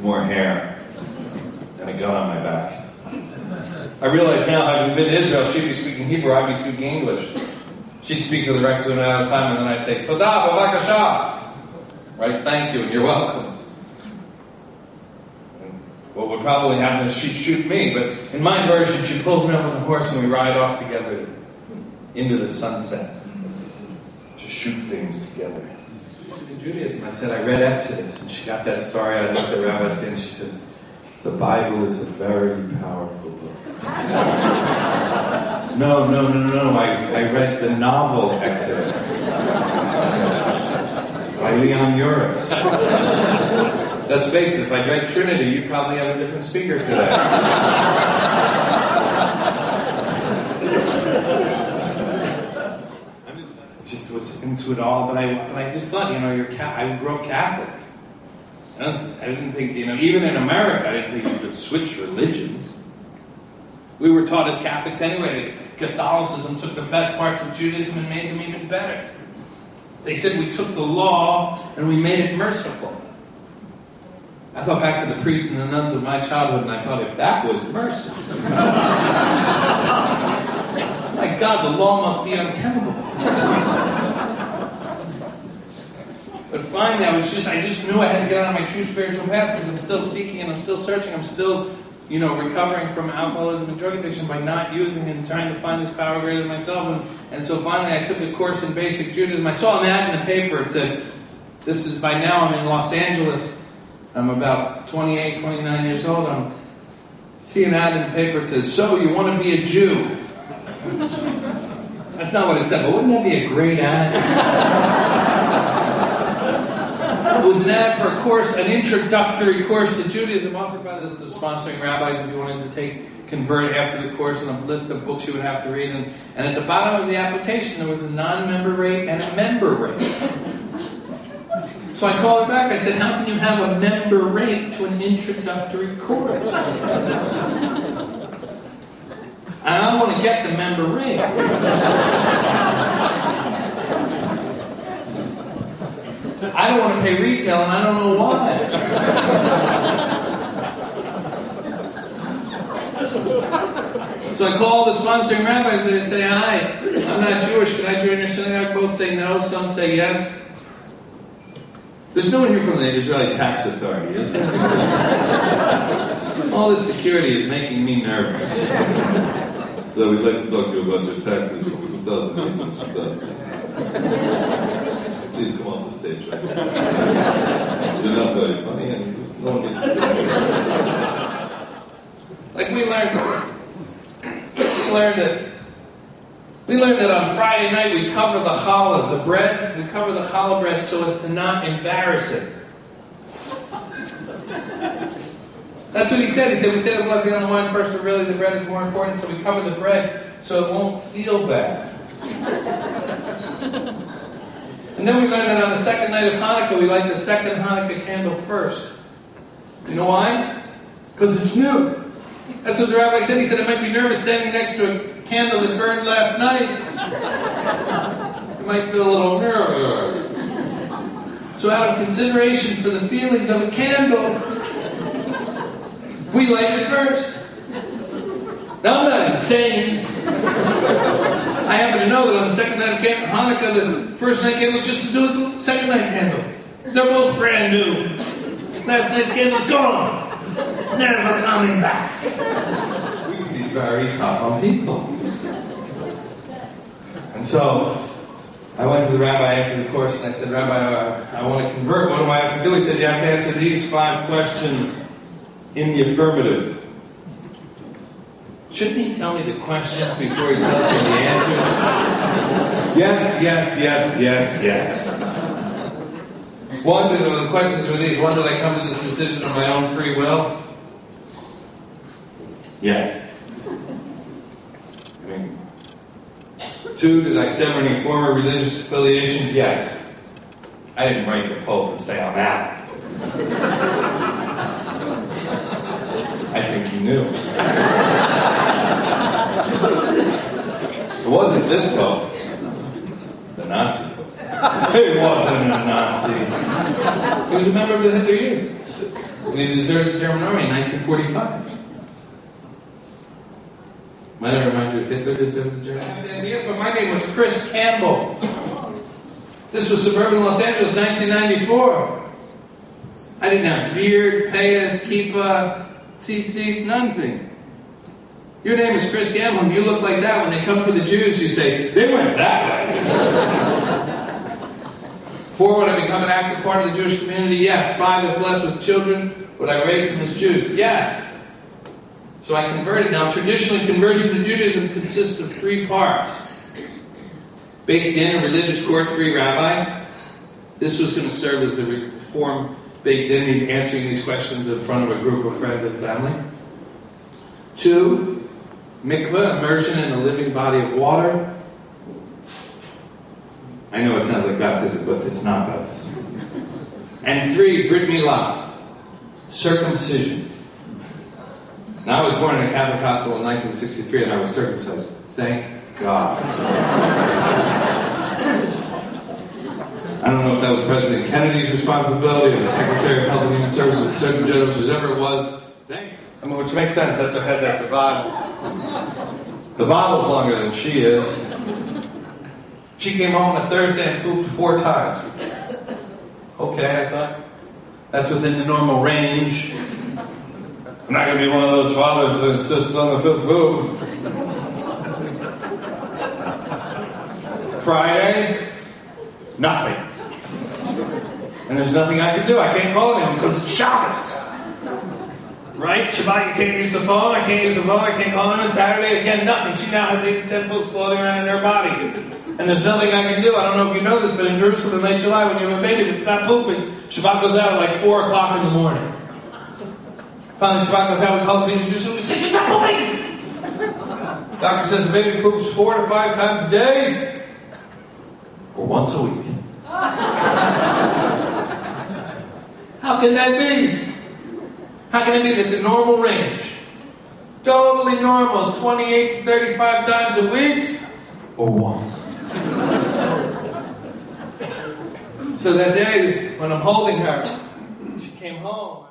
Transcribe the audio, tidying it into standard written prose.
more hair and a gun on my back. I realize now, having been to Israel, she'd be speaking Hebrew, I'd be speaking English. She'd speak for the requisite amount of time, and then I'd say, Toda, bavakasha. Right, thank you, and you're welcome. And what would probably happen is she'd shoot me, but in my version, she pulls me up on the horse and we ride off together into the sunset to shoot things together. In Judaism, I said, I read Exodus, and she got that story. I looked at Rabbi Stan, and she said, the Bible is a very powerful book. No. I read the novel Exodus by Leon Uris. Let's face it, if I read Trinity, you'd probably have a different speaker today. I just was into it all, but I just thought, I grew up Catholic. I didn't think, even in America, I didn't think you could switch religions. We were taught as Catholics anyway that Catholicism took the best parts of Judaism and made them even better. They said we took the law and we made it merciful. I thought back to the priests and the nuns of my childhood, and I thought, if that was mercy, my God, the law must be untenable. But finally, I just knew I had to get on my true spiritual path, because I'm still seeking and I'm still searching. I'm still, recovering from alcoholism and drug addiction by not using and trying to find this power greater than myself. And so finally, I took a course in basic Judaism. I saw an ad in the paper. It said, by now I'm in Los Angeles. I'm about 28, 29 years old. I see an ad in the paper. It says, so you want to be a Jew? That's not what it said, but wouldn't that be a great ad? It was an ad for a course, an introductory course to Judaism offered by the list of sponsoring rabbis if you wanted to convert after the course, and a list of books you would have to read. And at the bottom of the application, there was a non-member rate and a member rate. So I called her back. I said, how can you have a member rate to an introductory course? And I want to get the member rate. I don't want to pay retail, and I don't know why. So I call the sponsoring rabbis and I say, hi, I'm not Jewish. Can I join your synagogue? Both say no. Some say yes. There's no one here from the Israeli tax authority, is there? All this security is making me nervous. So we'd like to talk to you about your taxes. Who doesn't? Who doesn't? Please come off the stage right now. You're not very funny, and no one gets you. Like we learned that on Friday night we cover the challah, the bread. We cover the challah bread so as to not embarrass it. That's what he said. He said we say the blessing on the wine first, but really the bread is more important. So we cover the bread so it won't feel bad. And then we learned that on the second night of Hanukkah, we light the second Hanukkah candle first. You know why? Because it's new. That's what the rabbi said. He said, I might be nervous standing next to a candle that burned last night. You might feel a little nervous. So out of consideration for the feelings of a candle, we light it first. Now, I'm not insane. I happen to know that on the second night of Hanukkah, the first night candle is just as good as the second night candle. They're both brand new. Last night's candle's gone. It's never coming back. We can be very tough on people. And so, I went to the rabbi after the course and I said, Rabbi, I want to convert. What do I have to do? He said, you have to answer these 5 questions in the affirmative. Shouldn't he tell me the questions before he tells me the answers? Yes. One, the questions were these. One, did I come to this decision of my own free will? Yes. 2, did I sever any former religious affiliations? Yes. I didn't write the Pope and say I'm out. I think he knew. It wasn't this Pope. The Nazi Pope. He wasn't a Nazi. He was a member of the Hitler Youth. And he deserted the German army in 1945. Might I remind you of Hitler deserted the German army? Yes, but my name was Chris Campbell. This was suburban Los Angeles, 1994. I didn't have beard, payas, kippah, tzitzit, nothing. Your name is Chris Campbell, and you look like that. When they come for the Jews, you say, they went that way. 4, would I become an active part of the Jewish community? Yes. 5, if blessed with children, would I raise them as Jews? Yes. So I converted. Now, traditionally, conversion to Judaism consists of 3 parts. Baked in a religious court, 3 rabbis. This was going to serve as the reform baked in. He's answering these questions in front of a group of friends and family. 2, mikveh, immersion in a living body of water. I know it sounds like baptism, but it's not baptism. And 3, brit milah, circumcision. Now, I was born in a Catholic hospital in 1963, and I was circumcised. Thank God. I don't know if that was President Kennedy's responsibility or the Secretary of Health and Human Services, the Surgeon General, whoever it was. Which makes sense. That's her head, that's her body. The Bible's longer than she is. She came home on a Thursday and pooped 4 times. Okay, I thought. That's within the normal range. I'm not going to be one of those fathers that insists on the 5th poop. Friday, nothing. And there's nothing I can do. I can't call him because it's Shabbos. Right? Shabbat, you can't use the phone. I can't use the phone. I can't call him. And Saturday, again, nothing. She now has 8 to 10 poops floating around in her body. And there's nothing I can do. I don't know if you know this, but in Jerusalem in late July, when you have a baby that's not pooping, Shabbat goes out at like 4 o'clock in the morning. Finally, Shabbat goes out. We call the baby in Jerusalem. We say, she's not pooping! Doctor says the baby poops 4 to 5 times a day. Or once a week. How can that be? How can it be that the normal range, totally normal, is 28 to 35 times a week, or once? So that day, when I'm holding her, she came home.